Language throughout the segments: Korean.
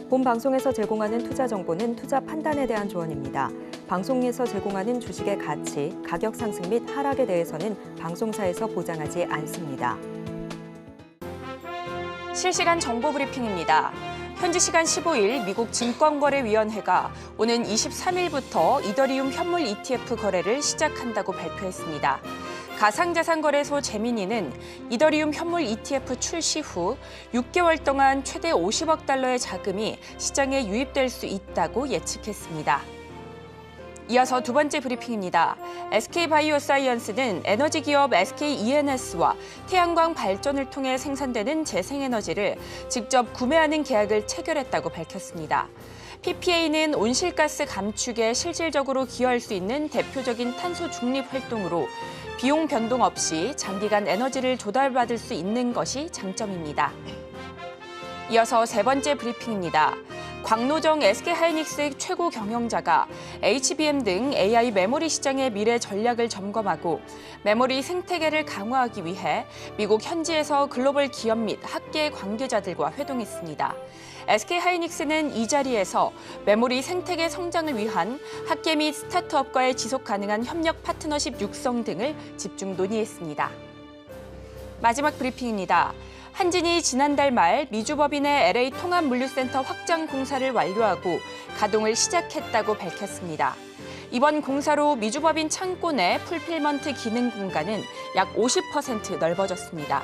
본 방송에서 제공하는 투자 정보는 투자 판단에 대한 조언입니다. 방송에서 제공하는 주식의 가치, 가격 상승 및 하락에 대해서는 방송사에서 보장하지 않습니다. 실시간 정보 브리핑입니다. 현지 시간 15일 미국 증권거래위원회가 오는 23일부터 이더리움 현물 ETF 거래를 시작한다고 발표했습니다. 가상자산거래소 제미니는 이더리움 현물 ETF 출시 후 6개월 동안 최대 50억 달러의 자금이 시장에 유입될 수 있다고 예측했습니다. 이어서 두 번째 브리핑입니다. SK바이오사이언스는 에너지 기업 SKENS와 태양광 발전을 통해 생산되는 재생에너지를 직접 구매하는 계약을 체결했다고 밝혔습니다. PPA는 온실가스 감축에 실질적으로 기여할 수 있는 대표적인 탄소 중립 활동으로 비용 변동 없이 장기간 에너지를 조달받을 수 있는 것이 장점입니다. 이어서 세 번째 브리핑입니다. 광노정 SK하이닉스의 최고 경영자가 HBM 등 AI 메모리 시장의 미래 전략을 점검하고 메모리 생태계를 강화하기 위해 미국 현지에서 글로벌 기업 및 학계 관계자들과 회동했습니다. SK하이닉스는 이 자리에서 메모리 생태계 성장을 위한 학계 및 스타트업과의 지속 가능한 협력 파트너십 육성 등을 집중 논의했습니다. 마지막 브리핑입니다. 한진이 지난달 말 미주법인의 LA 통합물류센터 확장 공사를 완료하고 가동을 시작했다고 밝혔습니다. 이번 공사로 미주법인 창고 내 풀필먼트 기능 공간은 약 50% 넓어졌습니다.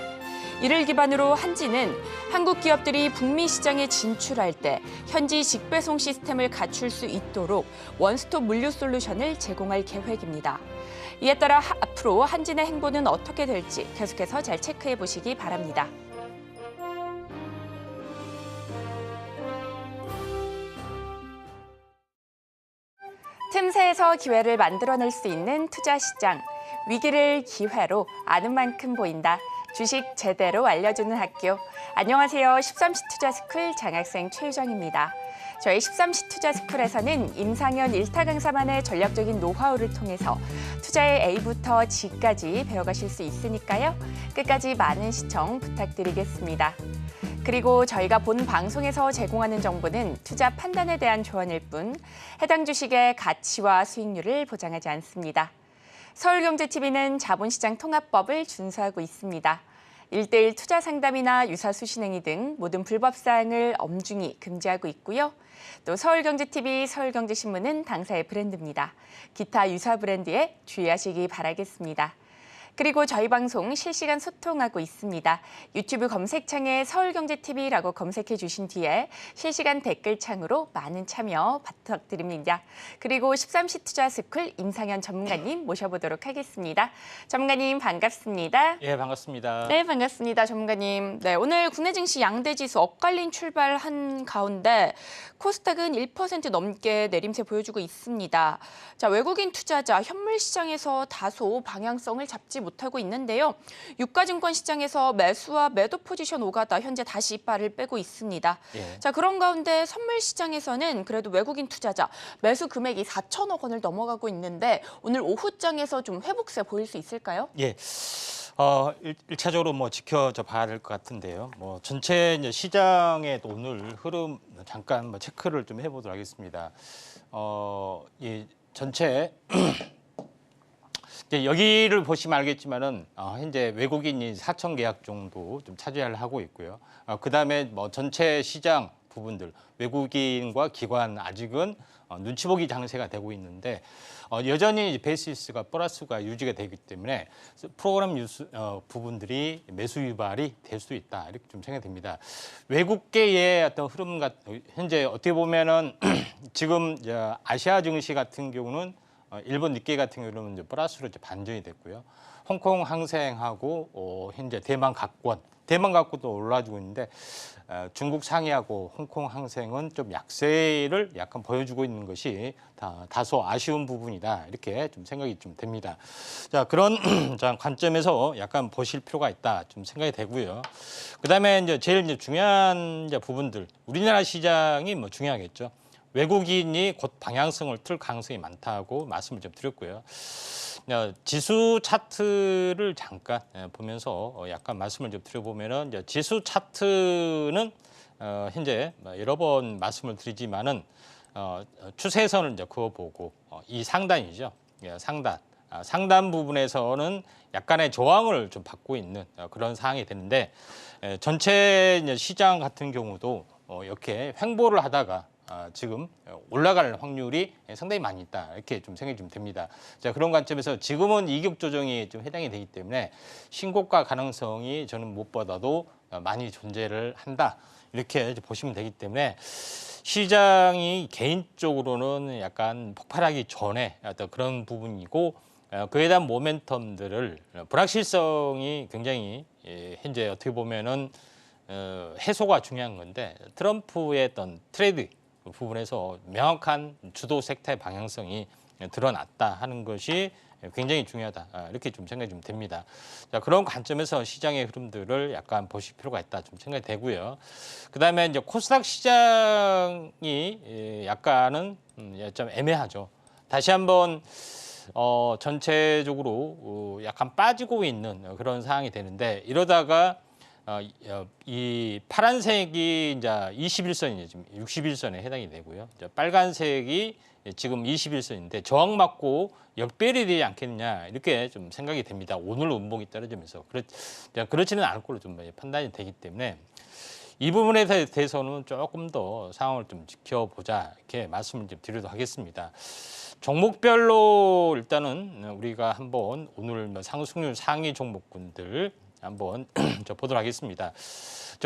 이를 기반으로 한진은 한국 기업들이 북미 시장에 진출할 때 현지 직배송 시스템을 갖출 수 있도록 원스톱 물류 솔루션을 제공할 계획입니다. 이에 따라 앞으로 한진의 행보는 어떻게 될지 계속해서 잘 체크해 보시기 바랍니다. 틈새에서 기회를 만들어낼 수 있는 투자 시장. 위기를 기회로 아는 만큼 보인다. 주식 제대로 알려주는 학교. 안녕하세요. 13시 투자스쿨 장학생 최유정입니다. 저희 13시 투자스쿨에서는 임상현 1타 강사만의 전략적인 노하우를 통해서 투자의 A부터 G까지 배워가실 수 있으니까요. 끝까지 많은 시청 부탁드리겠습니다. 그리고 저희가 본 방송에서 제공하는 정보는 투자 판단에 대한 조언일 뿐 해당 주식의 가치와 수익률을 보장하지 않습니다. 서울경제TV는 자본시장 통합법을 준수하고 있습니다. 1:1 투자 상담이나 유사 수신행위 등 모든 불법 사항을 엄중히 금지하고 있고요. 또 서울경제TV, 서울경제신문은 당사의 브랜드입니다. 기타 유사 브랜드에 주의하시기 바라겠습니다. 그리고 저희 방송 실시간 소통하고 있습니다. 유튜브 검색창에 서울경제TV라고 검색해 주신 뒤에 실시간 댓글창으로 많은 참여 부탁드립니다. 그리고 13시 투자스쿨 임상현 전문가님 모셔보도록 하겠습니다. 전문가님 반갑습니다. 예, 반갑습니다. 네, 반갑습니다. 전문가님. 네, 오늘 국내 증시 양대 지수 엇갈린 출발한 가운데 코스닥은 1% 넘게 내림세 보여주고 있습니다. 자, 외국인 투자자 현물 시장에서 다소 방향성을 잡지 못하고 있는데요. 유가증권 시장에서 매수와 매도 포지션 오가다 현재 다시 이빨을 빼고 있습니다. 예. 자, 그런 가운데 선물 시장에서는 그래도 외국인 투자자 매수 금액이 4천억 원을 넘어가고 있는데 오늘 오후장에서 좀 회복세 보일 수 있을까요? 예. 1차적으로 뭐 지켜져 봐야 될 것 같은데요. 뭐 전체 이제 시장의 오늘 흐름 잠깐 뭐 체크를 좀 해보도록 하겠습니다. 이 전체 이제 여기를 보시면 알겠지만은 현재 외국인이 4천 계약 정도 좀 차지를 하고 있고요. 그다음에 뭐 전체 시장 부분들 외국인과 기관 아직은 눈치 보기 장세가 되고 있는데 여전히 베이시스가 플러스가 유지가 되기 때문에 프로그램 뉴스 부분들이 매수 유발이 될 수 있다 이렇게 좀 생각됩니다. 외국계의 어떤 흐름 같은 현재 어떻게 보면은 지금 아시아 증시 같은 경우는 일본 니케이 같은 경우는 이제 플러스로 이제 반전이 됐고요. 홍콩 항생하고 현재 대만 각권도 올라주고 있는데 중국 상해하고 홍콩 항생은 좀 약세를 약간 보여주고 있는 것이 다소 아쉬운 부분이다 이렇게 좀 생각이 좀 됩니다. 자, 그런 관점에서 약간 보실 필요가 있다 좀 생각이 되고요. 그다음에 이제 제일 이제 중요한 부분들 우리나라 시장이 뭐 중요하겠죠. 외국인이 곧 방향성을 틀 가능성이 많다고 말씀을 좀 드렸고요. 지수 차트를 잠깐 보면서 약간 말씀을 좀 드려보면은 이제 지수 차트는 현재 여러 번 말씀을 드리지만은 추세선을 이제 그어보고 이 상단이죠. 상단. 상단 부분에서는 약간의 저항을 좀 받고 있는 그런 상황이 되는데 전체 이제 시장 같은 경우도 이렇게 횡보를 하다가 지금 올라갈 확률이 상당히 많이 있다 이렇게 좀 생각이 좀 됩니다. 자, 그런 관점에서 지금은 이격 조정이 좀 해당이 되기 때문에 신고가 가능성이 저는 무엇보다도 많이 존재를 한다 이렇게 보시면 되기 때문에 시장이 개인적으로는 약간 폭발하기 전에 어떤 그런 부분이고 그에 대한 모멘텀들을 불확실성이 굉장히 현재 어떻게 보면은 해소가 중요한 건데 트럼프의 어떤 트레이드 부분에서 명확한 주도 섹터의 방향성이 드러났다 하는 것이 굉장히 중요하다 이렇게 좀 생각이 좀 됩니다. 자, 그런 관점에서 시장의 흐름들을 약간 보실 필요가 있다 좀 생각이 되고요. 그다음에 이제 코스닥 시장이 약간은 좀 애매하죠. 다시 한번 전체적으로 약간 빠지고 있는 그런 상황이 되는데 이러다가 이 파란색이 이제 21선이 지금 61선에 해당이 되고요. 이제 빨간색이 지금 21선인데 저항 맞고 역배열이 되지 않겠느냐 이렇게 좀 생각이 됩니다. 오늘 운봉이 떨어지면서 그렇지는 않을 걸로 좀 판단이 되기 때문에 이 부분에 대해서는 조금 더 상황을 좀 지켜보자 이렇게 말씀을 좀 드리도록 하겠습니다. 종목별로 일단은 우리가 한번 오늘 상승률 상위 종목군들 한번 보도록 하겠습니다.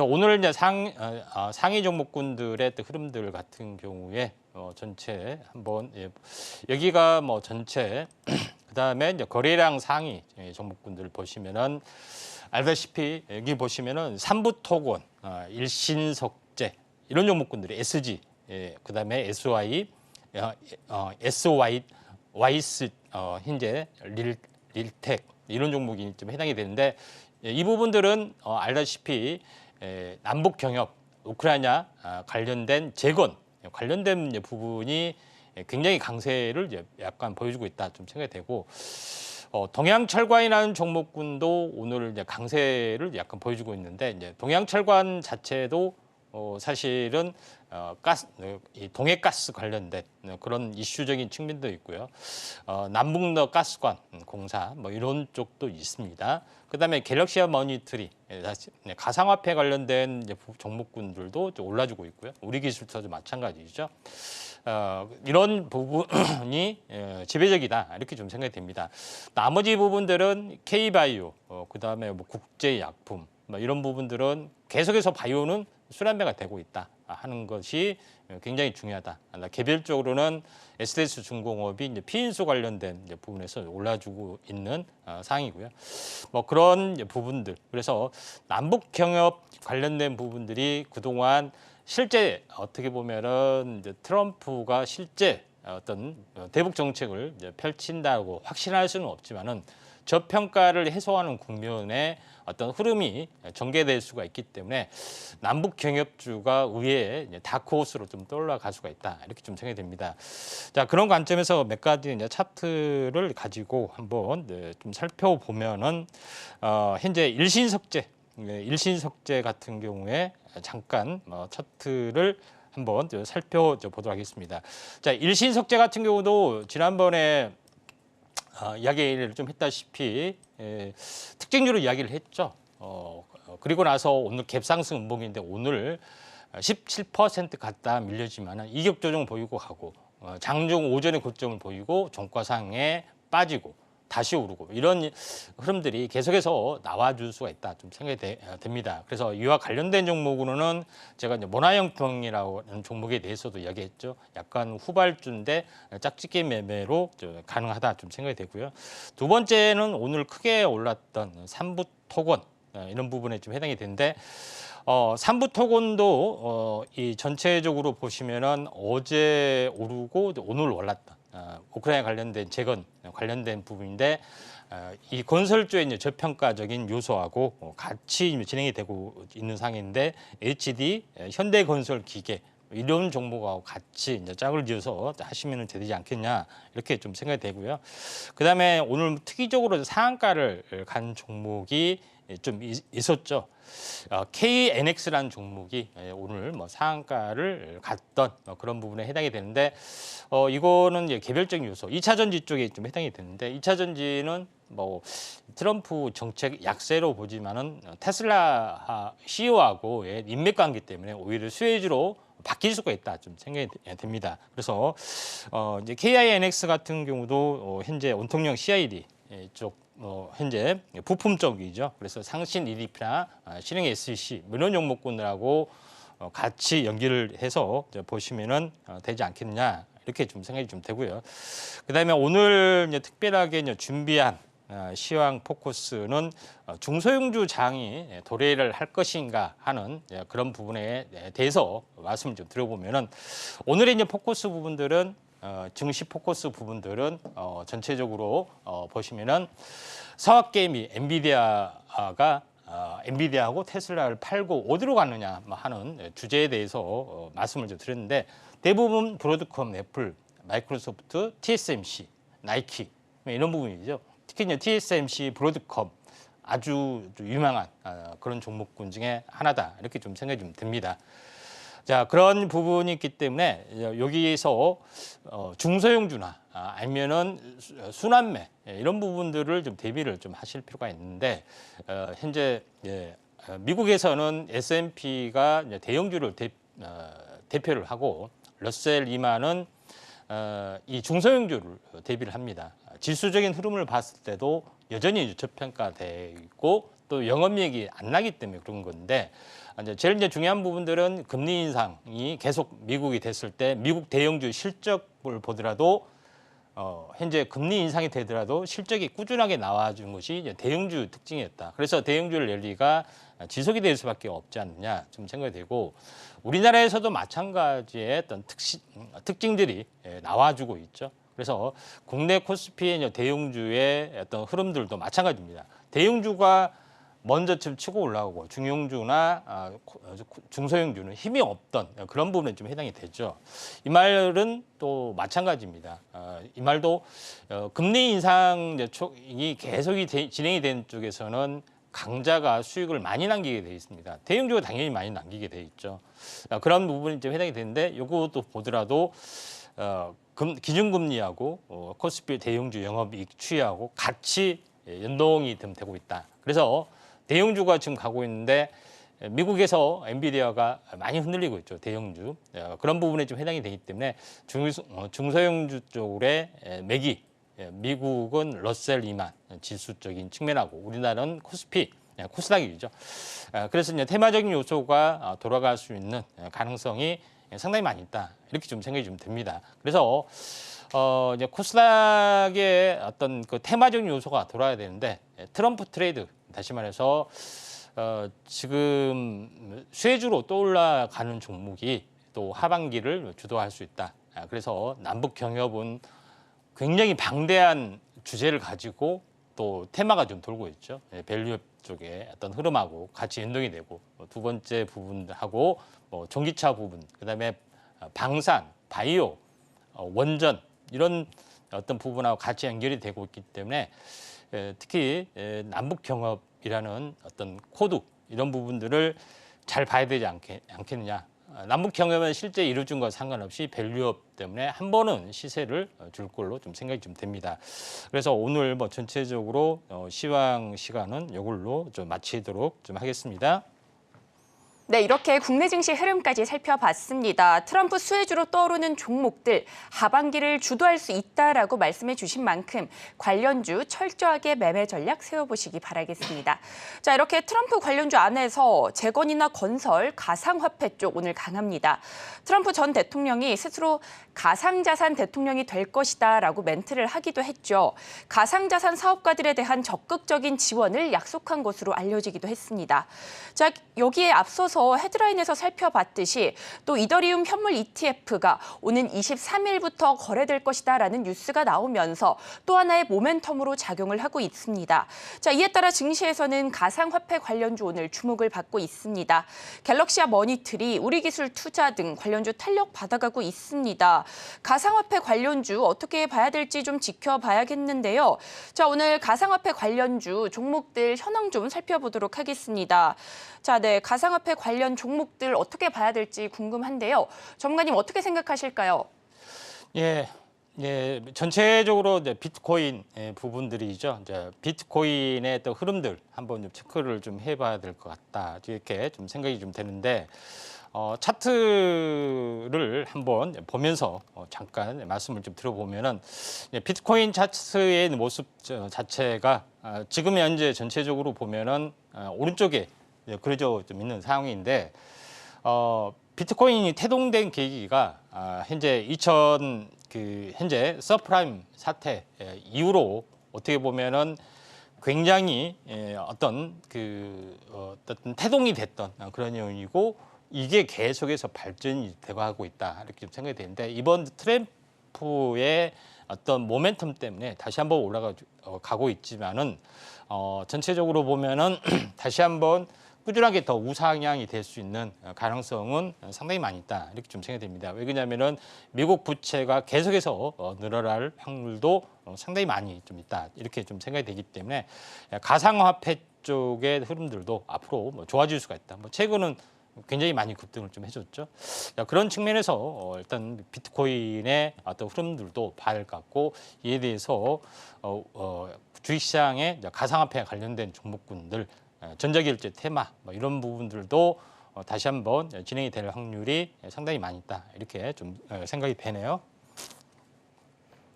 오늘 이제 상위 종목군들의 흐름들 같은 경우에 전체 한번 여기가 전체 그다음에 이제 거래량 상위 종목군들을 보시면은 알다시피 여기 보시면은 삼부토건, 일신석재 이런 종목군들이 SG, 그다음에 SY, YS 현재 릴텍 이런 종목이 좀 해당이 되는데 이 부분들은 알다시피 남북 경협, 우크라이나 관련된 재건 관련된 부분이 굉장히 강세를 약간 보여주고 있다 좀 생각이 되고 동양철관이라는 종목군도 오늘 이제 강세를 약간 보여주고 있는데 이제 동양철관 자체도 사실은 이 동해가스 관련된 그런 이슈적인 측면도 있고요. 남북러 가스관 공사 이런 쪽도 있습니다. 그다음에 갤럭시아 머니터리 가상화폐 관련된 종목군들도 좀 올라주고 있고요. 우리 기술사도 마찬가지죠. 이런 부분이 지배적이다 이렇게 좀 생각이 됩니다. 나머지 부분들은 K바이오, 그다음에 국제약품 이런 부분들은 계속해서 바이오는 순환매가 되고 있다 하는 것이 굉장히 중요하다. 개별적으로는 SDS 중공업이 이제 피인수 관련된 부분에서 올라주고 있는 상황이고요. 그런 부분들 그래서 남북 경협 관련된 부분들이 그동안 실제 어떻게 보면은 이제 트럼프가 실제 어떤 대북 정책을 이제 펼친다고 확신할 수는 없지만은 저평가를 해소하는 국면에 어떤 흐름이 전개될 수가 있기 때문에 남북 경협주가 의외의 다크호스로 좀 떠올라갈 수가 있다 이렇게 좀 생각이 됩니다. 자, 그런 관점에서 몇 가지 이제 차트를 가지고 한번 좀 살펴보면은 현재 일신석재 같은 경우에 잠깐 차트를 한번 살펴보도록 하겠습니다. 자, 일신석재 같은 경우도 지난번에 이야기를 좀 했다시피 특징주로 이야기를 했죠. 그리고 나서 오늘 갭상승 음봉인데 오늘 17% 갔다 밀려지만은 이격 조정 보이고 가고 장중 오전에 고점을 보이고 종가상에 빠지고 다시 오르고 이런 흐름들이 계속해서 나와줄 수가 있다 좀 생각이 됩니다. 그래서 이와 관련된 종목으로는 제가 이제 모나형평이라고 하는 종목에 대해서도 이야기했죠. 약간 후발주인데 짝짓기 매매로 가능하다 좀 생각이 되고요. 두 번째는 오늘 크게 올랐던 삼부토건 이런 부분에 좀 해당이 되는데 삼부토건도 이 전체적으로 보시면은 어제 오르고 오늘 올랐다. 우크라이나 관련된 재건 관련된 부분인데 이 건설주의 이제 저평가적인 요소하고 같이 진행이 되고 있는 상황인데 HD, 현대건설기계 이런 종목하고 같이 이제 짝을 지어서 하시면 되지 않겠냐 이렇게 좀 생각이 되고요. 그다음에 오늘 특이적으로 상한가를 간 종목이 좀 있었죠. KNX라는 종목이 오늘 뭐 상한가를 갔던 그런 부분에 해당이 되는데 이거는 이제 개별적인 요소, 2차 전지 쪽에 좀 해당이 되는데 2차 전지는 뭐 트럼프 정책 약세로 보지만은 테슬라 CEO하고 인맥 관계 때문에 오히려 수혜주로 바뀔 수가 있다 좀 생각이 됩니다. 그래서 이제 KINX 같은 경우도 현재 온통형 CID 쪽 현재 부품 쪽이죠. 그래서 상신 EDP나 실행 SEC 이런 종목군들하고 같이 연기를 해서 보시면은 되지 않겠냐 이렇게 좀 생각이 좀 되고요. 그다음에 오늘 이제 특별하게 이제 준비한 시황 포커스는 중소형주 장이 도래를 할 것인가 하는 그런 부분에 대해서 말씀을 좀 드려보면은 오늘의 이제 포커스 부분들은 증시 포커스 부분들은 전체적으로 보시면은 사업 게임이 엔비디아가 엔비디아하고 테슬라를 팔고 어디로 가느냐 하는 주제에 대해서 말씀을 좀 드렸는데 대부분 브로드컴, 애플, 마이크로소프트, TSMC, 나이키 이런 부분이죠. 특히 이제 TSMC, 브로드컴 아주 유명한 그런 종목군 중에 하나다 이렇게 좀 생각이 좀 듭니다. 자, 그런 부분이 있기 때문에 여기서 중소형주나 아니면은 순환매 이런 부분들을 좀 대비를 좀 하실 필요가 있는데 현재 미국에서는 S&P가 대형주를 대표를 하고 러셀 2만은 이 중소형주를 대비를 합니다. 지수적인 흐름을 봤을 때도 여전히 저평가되어 있고 또 영업이익이 안 나기 때문에 그런 건데 제일 이제 중요한 부분들은 금리 인상이 계속 미국이 됐을 때 미국 대형주 실적을 보더라도 현재 금리 인상이 되더라도 실적이 꾸준하게 나와준 것이 이제 대형주 특징이었다. 그래서 대형주 랠리가 지속이 될 수밖에 없지 않느냐 좀 생각이 되고 우리나라에서도 마찬가지의 어떤 특징들이 나와주고 있죠. 그래서 국내 코스피의 대형주의 어떤 흐름들도 마찬가지입니다. 대형주가 먼저 좀 치고 올라오고 중형주나 중소형주는 힘이 없던 그런 부분에 좀 해당이 되죠. 이 말은 또 마찬가지입니다. 이 말도 금리 인상이 계속이 진행이 된 쪽에서는 강자가 수익을 많이 남기게 돼 있습니다. 대형주가 당연히 많이 남기게 돼 있죠. 그런 부분이 좀 해당이 되는데 이것도 보더라도 기준금리하고 코스피 대형주 영업이익 추이하고 같이 연동이 되고 있다. 그래서 대형주가 지금 가고 있는데 미국에서 엔비디아가 많이 흔들리고 있죠. 대형주. 그런 부분에 좀 해당이 되기 때문에 중소형주 쪽의 매기 미국은 러셀 2만 지수적인 측면하고 우리나라는 코스피, 코스닥이죠. 그래서 이제 테마적인 요소가 돌아갈 수 있는 가능성이 상당히 많이 있다. 이렇게 좀 생각이 좀 듭니다. 그래서 이제 코스닥의 어떤 그 테마적인 요소가 돌아야 되는데 트럼프 트레이드 다시 말해서 지금 쇠주로 떠올라가는 종목이 또 하반기를 주도할 수 있다. 그래서 남북 경협은 굉장히 방대한 주제를 가지고 또 테마가 좀 돌고 있죠. 밸류업 쪽에 어떤 흐름하고 같이 연동이 되고 두 번째 부분하고 뭐 전기차 부분, 그다음에 방산, 바이오, 원전 이런 어떤 부분하고 같이 연결이 되고 있기 때문에 특히 남북 경협이라는 어떤 코드 이런 부분들을 잘 봐야 되지 않겠느냐. 남북 경협은 실제 이루어진 것과 상관없이 밸류업 때문에 한 번은 시세를 줄 걸로 좀 생각이 좀 됩니다. 그래서 오늘 뭐 전체적으로 시황 시간은 이걸로 좀 마치도록 좀 하겠습니다. 네, 이렇게 국내 증시 흐름까지 살펴봤습니다. 트럼프 수혜주로 떠오르는 종목들 하반기를 주도할 수 있다라고 말씀해 주신 만큼 관련주 철저하게 매매 전략 세워보시기 바라겠습니다. 자, 이렇게 트럼프 관련주 안에서 재건이나 건설, 가상화폐 쪽 오늘 강합니다. 트럼프 전 대통령이 스스로 가상자산 대통령이 될 것이다라고 멘트를 하기도 했죠. 가상자산 사업가들에 대한 적극적인 지원을 약속한 것으로 알려지기도 했습니다. 자, 여기에 앞서서 앞서서 헤드라인에서 살펴봤듯이 또 이더리움 현물 ETF가 오는 23일부터 거래될 것이다라는 뉴스가 나오면서 또 하나의 모멘텀으로 작용을 하고 있습니다. 자, 이에 따라 증시에서는 가상화폐 관련주 오늘 주목을 받고 있습니다. 갤럭시와 머니트리, 우리기술투자 등 관련주 탄력 받아가고 있습니다. 가상화폐 관련주 어떻게 봐야 될지 좀 지켜봐야겠는데요. 자, 오늘 가상화폐 관련주 종목들 현황 좀 살펴보도록 하겠습니다. 자, 네, 가상화폐 관련 종목들 어떻게 봐야 될지 궁금한데요. 전문가님 어떻게 생각하실까요? 예, 전체적으로 이제 비트코인 부분들이죠. 이제 비트코인의 또 흐름들 한번 좀 체크를 좀 해봐야 될 것 같다. 이렇게 좀 생각이 좀 되는데. 차트를 한번 보면서 잠깐 말씀을 좀 들어보면은 비트코인 차트의 모습 자체가 지금 현재 전체적으로 보면은 오른쪽에 그려져 좀 있는 상황인데 비트코인이 태동된 계기가 현재 현재 서프라임 사태 이후로 어떻게 보면은 굉장히 어떤 태동이 됐던 그런 요인이고. 이게 계속해서 발전이 되고 하고 있다 이렇게 좀 생각이 되는데 이번 트램프의 어떤 모멘텀 때문에 다시 한번 올라가고 있지만은 전체적으로 보면은 다시 한번 꾸준하게 더 우상향이 될 수 있는 가능성은 상당히 많이 있다 이렇게 좀 생각이 됩니다. 왜 그러냐면은 미국 부채가 계속해서 늘어날 확률도 상당히 많이 좀 있다 이렇게 좀 생각이 되기 때문에 가상화폐 쪽의 흐름들도 앞으로 좋아질 수가 있다. 최근은 굉장히 많이 급등을 좀 해줬죠. 그런 측면에서 일단 비트코인의 어떤 흐름들도 봐야 할 것 같고 이에 대해서 주식시장의 가상화폐와 관련된 종목군들, 전자결제 테마 이런 부분들도 다시 한번 진행이 될 확률이 상당히 많이 있다 이렇게 좀 생각이 되네요.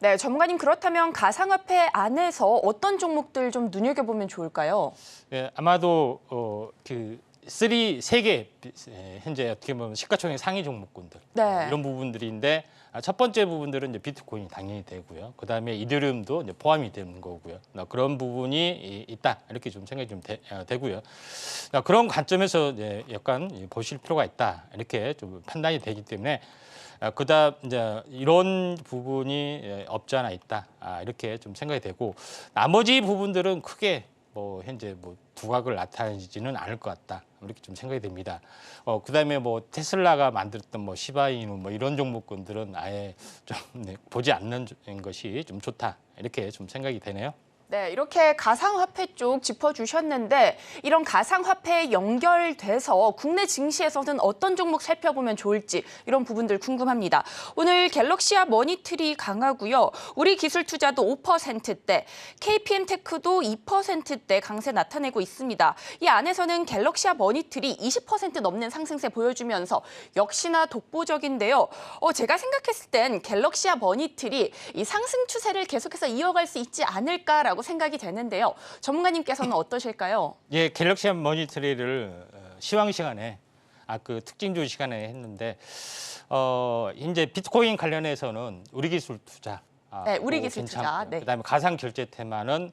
네, 전문가님 그렇다면 가상화폐 안에서 어떤 종목들 좀 눈여겨보면 좋을까요? 예, 아마도 세 개 현재 어떻게 보면 시가총액 상위 종목군들 네. 이런 부분들인데 첫 번째 부분들은 이제 비트코인이 당연히 되고요. 그 다음에 이더리움도 이제 포함이 되는 거고요. 그런 부분이 있다 이렇게 좀 생각이 좀 되고요. 그런 관점에서 이제 약간 보실 필요가 있다 이렇게 좀 판단이 되기 때문에 그다음 이제 이런 부분이 없지 않아 있다 이렇게 좀 생각이 되고 나머지 부분들은 크게 현재 두각을 나타내지는 않을 것 같다 이렇게 좀 생각이 됩니다. 그다음에 테슬라가 만들었던 시바이누 이런 종목군들은 아예 좀 보지 않는 것이 좀 좋다 이렇게 좀 생각이 되네요. 네, 이렇게 가상화폐 쪽 짚어주셨는데 이런 가상화폐에 연결돼서 국내 증시에서는 어떤 종목 살펴보면 좋을지 이런 부분들 궁금합니다. 오늘 갤럭시와 머니트리 강하고요. 우리기술투자도 5%대, KPM테크도 2%대 강세 나타내고 있습니다. 이 안에서는 갤럭시와 머니트리 20% 넘는 상승세 보여주면서 역시나 독보적인데요. 제가 생각했을 땐 갤럭시와 머니트리 이 상승 추세를 계속해서 이어갈 수 있지 않을까라고 생각이 되는데요. 전문가님께서는 어떠실까요? 예, 갤럭시 머니터리를 시황 시간에 특징주 시간에 했는데 이제 비트코인 관련해서는 우리기술 투자 네, 우리기술 투자. 네. 그다음에 가상 결제 테마는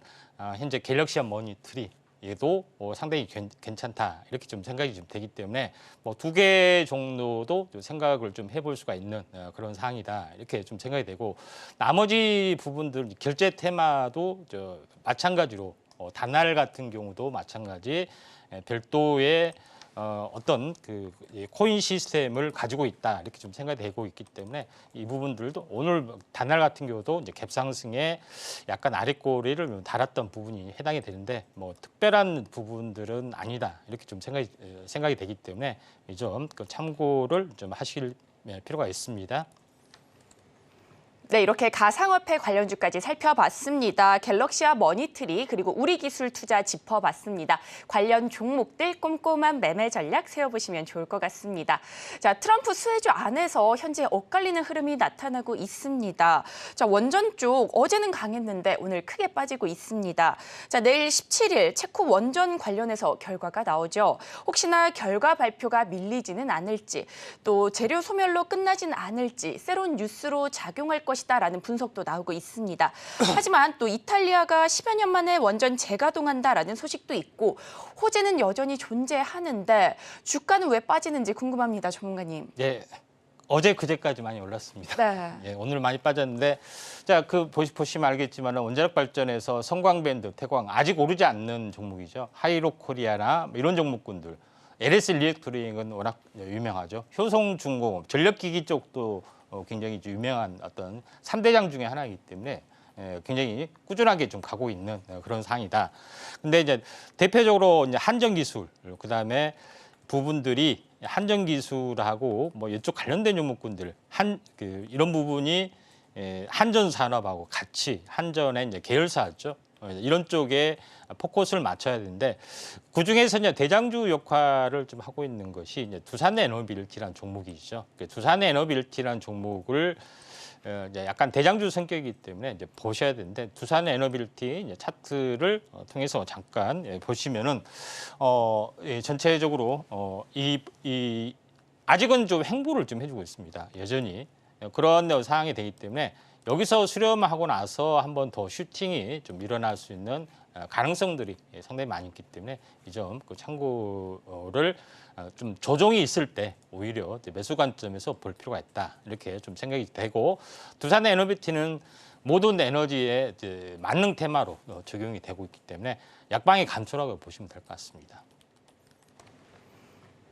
현재 갤럭시 머니터리 얘도 상당히 괜찮다 이렇게 좀 생각이 좀 되기 때문에 두 개 정도도 좀 생각을 좀 해볼 수가 있는 그런 사항이다 이렇게 좀 생각이 되고 나머지 부분들 결제 테마도 마찬가지로 단날 같은 경우도 마찬가지 별도의 어떤 코인 시스템을 가지고 있다 이렇게 좀 생각이 되고 있기 때문에 이 부분들도 오늘 단날 같은 경우도 이제 갭상승에 약간 아랫꼬리를 달았던 부분이 해당이 되는데 특별한 부분들은 아니다 이렇게 좀 생각이 되기 때문에 좀 참고를 좀 하실 필요가 있습니다. 네, 이렇게 가상화폐 관련주까지 살펴봤습니다. 갤럭시와 머니트리 그리고 우리기술투자 짚어봤습니다. 관련 종목들 꼼꼼한 매매 전략 세워보시면 좋을 것 같습니다. 자, 트럼프 수혜주 안에서 현재 엇갈리는 흐름이 나타나고 있습니다. 자, 원전 쪽 어제는 강했는데 오늘 크게 빠지고 있습니다. 자, 내일 17일 체코 원전 관련해서 결과가 나오죠. 혹시나 결과 발표가 밀리지는 않을지 또 재료 소멸로 끝나진 않을지 새로운 뉴스로 작용할 것이 것이다라는 분석도 나오고 있습니다. 하지만 또 이탈리아가 10여 년 만에 원전 재가동한다라는 소식도 있고 호재는 여전히 존재하는데 주가는 왜 빠지는지 궁금합니다, 전문가님. 예, 어제 그제까지 많이 올랐습니다. 네. 예, 오늘 많이 빠졌는데 자, 보시면 알겠지만 원자력 발전에서 성광밴드, 태광 아직 오르지 않는 종목이죠. 하이로코리아나 뭐 이런 종목군들. LS 리액터링은 워낙 유명하죠. 효성중공업, 전력기기 쪽도 굉장히 유명한 어떤 3대장 중에 하나이기 때문에 굉장히 꾸준하게 좀 가고 있는 그런 상황이다. 근데 이제 대표적으로 이제 한전기술, 그다음에 부분들이 한전기술하고 뭐 이쪽 관련된 종목군들 이런 부분이 한전산업하고 같이 한전의 이제 계열사죠. 이런 쪽에 포커스를 맞춰야 되는데 그 중에서 이제 대장주 역할을 좀 하고 있는 것이 이제 두산에너빌리티라는 종목이죠. 두산에너빌리티라는 종목을 이제 약간 대장주 성격이기 때문에 이제 보셔야 되는데 두산에너빌리티 이제 차트를 통해서 잠깐 보시면은 전체적으로 이 아직은 좀 횡보를 좀 해주고 있습니다. 여전히 그런 상황이 되기 때문에 여기서 수렴하고 나서 한 번 더 슈팅이 좀 일어날 수 있는 가능성들이 상당히 많이 있기 때문에 이 점 참고를 좀 조정이 있을 때 오히려 매수 관점에서 볼 필요가 있다 이렇게 좀 생각이 되고 두산의 에너비티는 모든 에너지의 만능 테마로 적용이 되고 있기 때문에 약방이 간초라고 보시면 될 것 같습니다.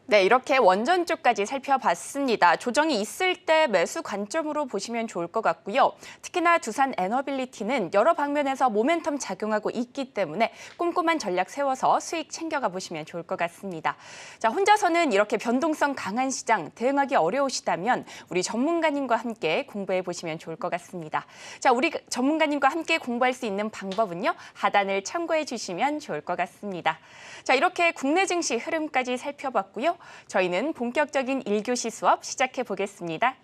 네, 이렇게 원전 쪽까지 살펴봤습니다. 조정이 있을 때 매수 관점으로 보시면 좋을 것 같고요. 특히나 두산 에너빌리티는 여러 방면에서 모멘텀 작용하고 있기 때문에 꼼꼼한 전략 세워서 수익 챙겨가 보시면 좋을 것 같습니다. 자, 혼자서는 이렇게 변동성 강한 시장 대응하기 어려우시다면 우리 전문가님과 함께 공부해 보시면 좋을 것 같습니다. 자, 우리 전문가님과 함께 공부할 수 있는 방법은요. 하단을 참고해 주시면 좋을 것 같습니다. 자, 이렇게 국내 증시 흐름까지 살펴봤고요. 저희는 본격적인 1교시 수업 시작해 보겠습니다.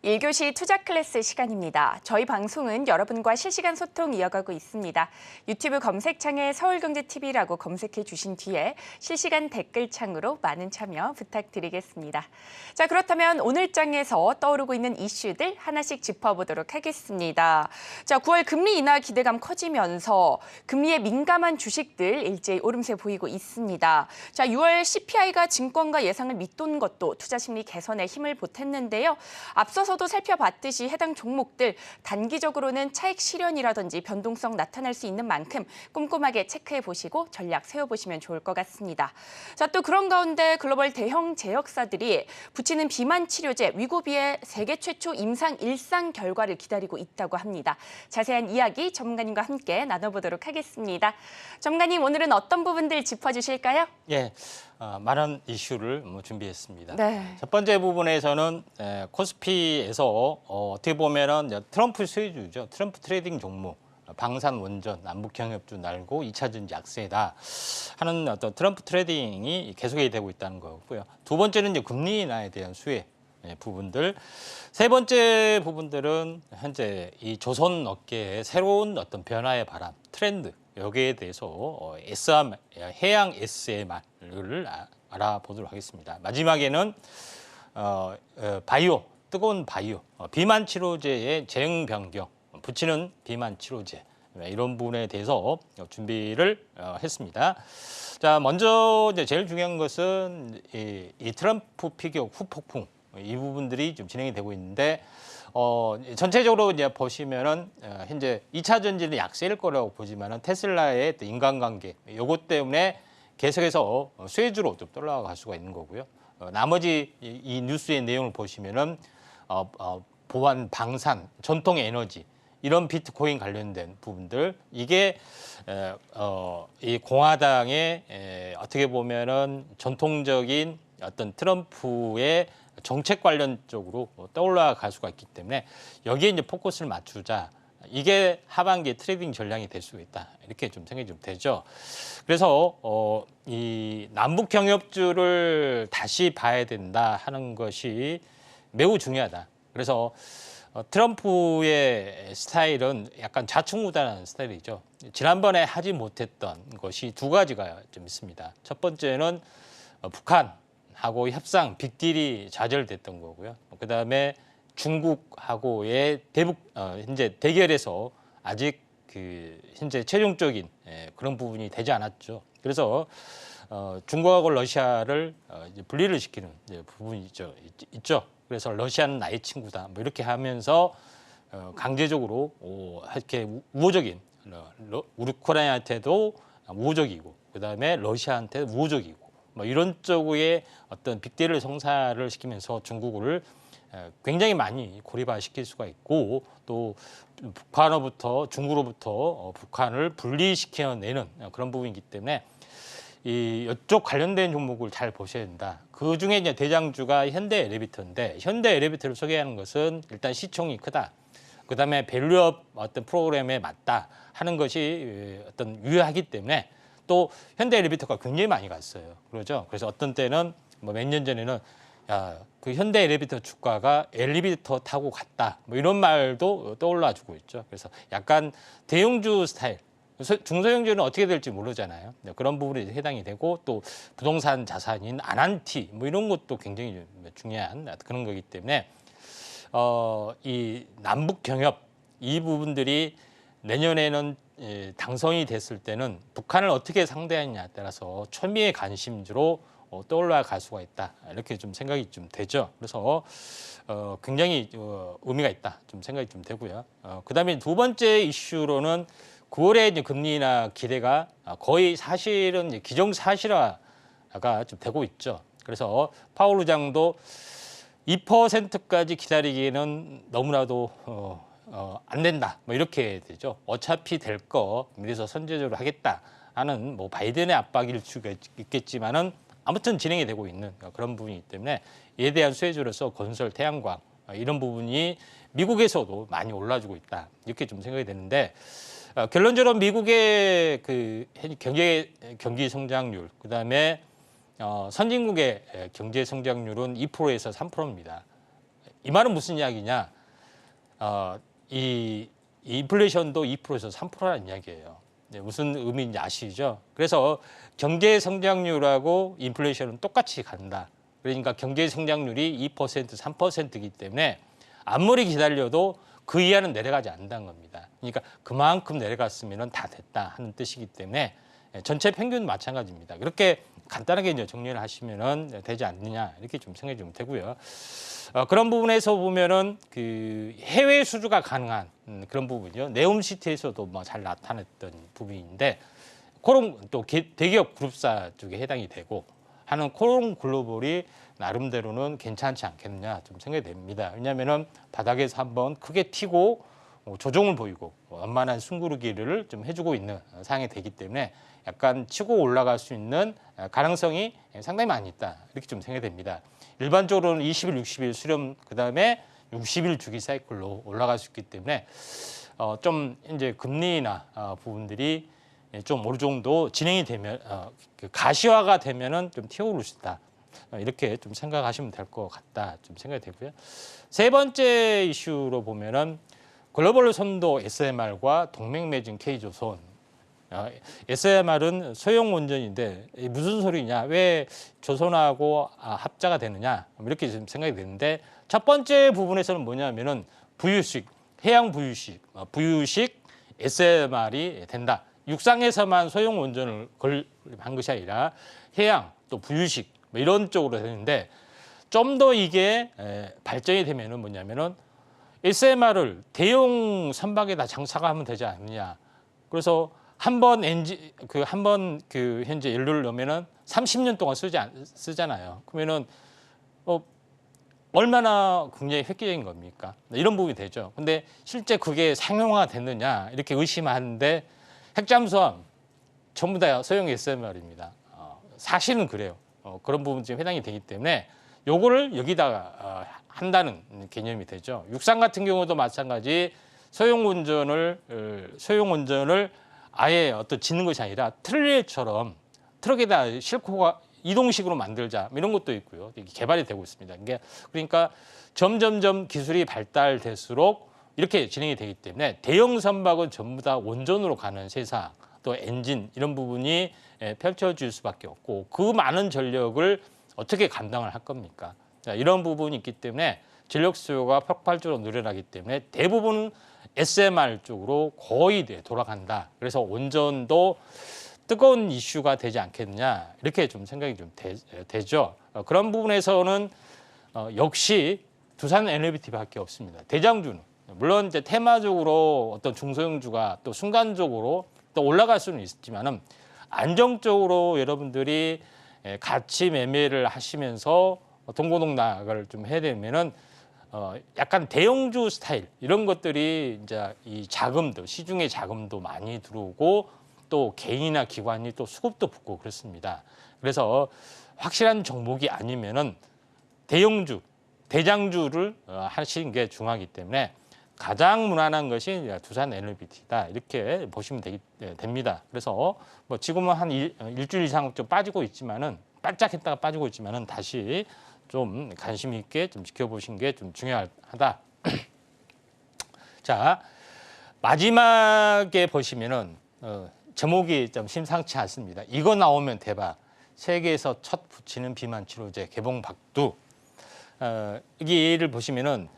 일교시 투자 클래스 시간입니다. 저희 방송은 여러분과 실시간 소통 이어가고 있습니다. 유튜브 검색창에 서울경제TV라고 검색해 주신 뒤에 실시간 댓글창으로 많은 참여 부탁드리겠습니다. 자, 그렇다면 오늘 장에서 떠오르고 있는 이슈들 하나씩 짚어보도록 하겠습니다. 자, 9월 금리 인하 기대감 커지면서 금리에 민감한 주식들 일제히 오름세 보이고 있습니다. 자, 6월 CPI가 증권가 예상을 밑돈 것도 투자 심리 개선에 힘을 보탰는데요. 앞서서도 살펴봤듯이 해당 종목들 단기적으로는 차익 실현이라든지 변동성 나타날 수 있는 만큼 꼼꼼하게 체크해 보시고 전략 세워보시면 좋을 것 같습니다. 자, 또 그런 가운데 글로벌 대형 제약사들이 붙이는 비만 치료제 위고비의 세계 최초 임상 일상 결과를 기다리고 있다고 합니다. 자세한 이야기 전문가님과 함께 나눠보도록 하겠습니다. 전문가님, 오늘은 어떤 부분들 짚어주실까요? 예, 많은 이슈를 준비했습니다. 네. 첫 번째 부분에서는 코스피에서 어떻게 보면은 트럼프 수혜주죠. 트럼프 트레이딩 종목, 방산 원전, 남북 경협주 날고 2차 전지 약세다 하는 어떤 트럼프 트레이딩이 계속이 되고 있다는 거고요. 두 번째는 이제 금리 인하에 대한 수혜. 부분들. 세 번째 부분들은 현재 이 조선 업계의 새로운 어떤 변화의 바람, 트렌드 여기에 대해서 해양 SMR을 알아보도록 하겠습니다. 마지막에는 바이오, 뜨거운 바이오, 비만 치료제의 재응 변경, 붙이는 비만 치료제 이런 부분에 대해서 준비를 했습니다. 자, 먼저 이제 제일 중요한 것은 이 트럼프 피격 후폭풍 이 부분들이 좀 진행이 되고 있는데 전체적으로 이제 보시면은 현재 2차 전지는 약세일 거라고 보지만은 테슬라의 인간관계 요것 때문에 계속해서 쇠주로 좀 올라갈 수가 있는 거고요. 나머지 이 뉴스의 내용을 보시면은 보안, 방산, 전통 에너지 이런 비트코인 관련된 부분들 이게 이 공화당의 어떻게 보면은 전통적인 어떤 트럼프의 정책 관련 쪽으로 떠올라갈 수가 있기 때문에 여기에 이제 포커스를 맞추자. 이게 하반기 트레이딩 전략이 될 수 있다. 이렇게 좀 생각이 좀 되죠. 그래서 이 남북 경협주를 다시 봐야 된다 하는 것이 매우 중요하다. 그래서 트럼프의 스타일은 약간 좌충우단하는 스타일이죠. 지난번에 하지 못했던 것이 두 가지가 좀 있습니다. 첫 번째는 북한하고 협상 빅딜이 좌절됐던 거고요. 그다음에 중국하고의 현재 대결에서 아직 현재 최종적인 그런 부분이 되지 않았죠. 그래서 중국하고 러시아를 이제 분리를 시키는 부분이 있죠. 그래서 러시아는 나의 친구다. 뭐 이렇게 하면서 강제적으로 이렇게 우호적인 우크라이나한테도 우호적이고 그다음에 러시아한테 우호적이고 뭐 이런 쪽의 어떤 빅딜을 성사를 시키면서 중국을 굉장히 많이 고립화시킬 수가 있고 또 북한으로부터 중국으로부터 북한을 분리시켜내는 그런 부분이기 때문에 이쪽 관련된 종목을 잘 보셔야 된다. 그 중에 이제 대장주가 현대 엘리베이터인데 현대 엘리베이터를 소개하는 것은 일단 시총이 크다. 그다음에 밸류업 어떤 프로그램에 맞다 하는 것이 어떤 유효하기 때문에 또 현대 엘리베이터가 굉장히 많이 갔어요. 그러죠. 그래서 어떤 때는 뭐 몇 년 전에는 그 현대 엘리베이터 주가가 엘리베이터 타고 갔다. 뭐 이런 말도 떠올라주고 있죠. 그래서 약간 대형주 스타일. 중소형주는 어떻게 될지 모르잖아요. 그런 부분에 해당이 되고 또 부동산 자산인 아난티 뭐 이런 것도 굉장히 중요한 그런 거기 때문에 이 남북 경협 이 부분들이 내년에는 당선이 됐을 때는 북한을 어떻게 상대하느냐에 따라서 초미의 관심주로 떠올라갈 수가 있다 이렇게 좀 생각이 좀 되죠. 그래서 굉장히 의미가 있다 좀 생각이 좀 되고요. 그다음에 두 번째 이슈로는 9월에 이제 금리 인하 기대가 거의 사실은 이제 기정사실화가 좀 되고 있죠. 그래서 파월 의장도 2%까지 기다리기에는 너무나도 안 된다. 뭐 이렇게 되죠. 어차피 될 거 미래서 선제적으로 하겠다 하는 뭐 바이든의 압박일 수가 있겠지만은 아무튼 진행이 되고 있는 그런 부분이기 때문에 이에 대한 수혜주로서 건설, 태양광 이런 부분이 미국에서도 많이 올라주고 있다. 이렇게 좀 생각이 되는데 결론적으로 미국의 그 경기 성장률 그다음에 선진국의 경제 성장률은 2%에서 3%입니다. 이 말은 무슨 이야기냐? 이 인플레이션도 2%에서 3%라는 이야기예요. 무슨 의미인지 아시죠? 그래서 경제 성장률하고 인플레이션은 똑같이 간다. 그러니까 경제 성장률이 2%, 3%이기 때문에 아무리 기다려도 그 이하는 내려가지 않는다는 겁니다. 그러니까 그만큼 내려갔으면 다 됐다 하는 뜻이기 때문에 전체 평균 마찬가지입니다. 그렇게 간단하게 이제 정리를 하시면 되지 않느냐 이렇게 좀 생각이 좀 되고요. 그런 부분에서 보면은 그 해외 수주가 가능한 그런 부분이요. 네옴시티에서도 뭐 잘 나타냈던 부분인데 코롱 또 대기업 그룹사 쪽에 해당이 되고 하는 코롱 글로벌이 나름대로는 괜찮지 않겠느냐 좀 생각이 됩니다. 왜냐하면은 바닥에서 한번 크게 튀고 조정을 보이고 완만한 숨고르기를 좀 해주고 있는 상황이 되기 때문에 약간 치고 올라갈 수 있는 가능성이 상당히 많이 있다 이렇게 좀 생각이 됩니다. 일반적으로는 20일, 60일 수렴 그다음에 60일 주기 사이클로 올라갈 수 있기 때문에 좀 이제 금리나 부분들이 좀 어느 정도 진행이 되면 가시화가 되면은 좀 튀어오를 수 있다. 이렇게 좀 생각하시면 될 것 같다 좀 생각이 되고요. 세 번째 이슈로 보면은 글로벌 선도 SMR과 동맹 맺은 K조선. SMR은 소형 원전인데 무슨 소리냐? 왜 조선하고 합자가 되느냐? 이렇게 좀 생각이 되는데 첫 번째 부분에서는 뭐냐면은 부유식, 해양 부유식 SMR이 된다. 육상에서만 소형 원전을 한 것이 아니라 해양 또 부유식 뭐 이런 쪽으로 되는데 좀 더 이게 발전이 되면은 뭐냐면은 SMR을 대형 선박에다 장착하면 되지 않느냐. 그래서 한번 현재 연료를 넣으면은 30년 동안 쓰잖아요. 그러면은 얼마나 굉장히 획기적인 겁니까? 이런 부분이 되죠. 근데 실제 그게 상용화 됐느냐 이렇게 의심하는데 핵잠수함 전부 다 소형 SMR입니다. 사실은 그래요. 그런 부분이 지금 해당이 되기 때문에 요거를 여기다가 한다는 개념이 되죠. 육상 같은 경우도 마찬가지 소형 운전을 아예 어떤 짓는 것이 아니라 트레일처럼 트럭에다 싣고 이동식으로 만들자 이런 것도 있고요. 이게 개발이 되고 있습니다. 그러니까 점점점 기술이 발달될수록 이렇게 진행이 되기 때문에 대형 선박은 전부 다 원전으로 가는 세상 또 엔진 이런 부분이 펼쳐질 수밖에 없고 그 많은 전력을 어떻게 감당을 할 겁니까? 이런 부분이 있기 때문에 전력 수요가 폭발적으로 늘어나기 때문에 대부분 SMR 쪽으로 거의 돌아간다. 그래서 원전도 뜨거운 이슈가 되지 않겠느냐 이렇게 좀 생각이 좀 되죠. 그런 부분에서는 역시 두산 NLBT밖에 없습니다. 대장주는 물론 이제 테마적으로 어떤 중소형주가 또 순간적으로 또 올라갈 수는 있지만은 안정적으로 여러분들이 같이 매매를 하시면서 동고동락을 좀 해야 되면은 약간 대형주 스타일 이런 것들이 이제 이 자금도 시중에 자금도 많이 들어오고 또 개인이나 기관이 또 수급도 붙고 그렇습니다. 그래서 확실한 종목이 아니면은 대형주, 대장주를 하시는 게 중요하기 때문에 가장 무난한 것이 두산 NLBT다 이렇게 보시면 됩니다. 그래서 뭐 지금은 한 일주일 이상 좀 빠지고 있지만은 반짝했다가 빠지고 있지만은 다시 좀 관심 있게 좀 지켜보신 게 좀 중요하다. 자, 마지막에 보시면은 제목이 좀 심상치 않습니다. 이거 나오면 대박. 세계에서 첫 붙이는 비만 치료제 개봉 박두. 이게 예를 보시면은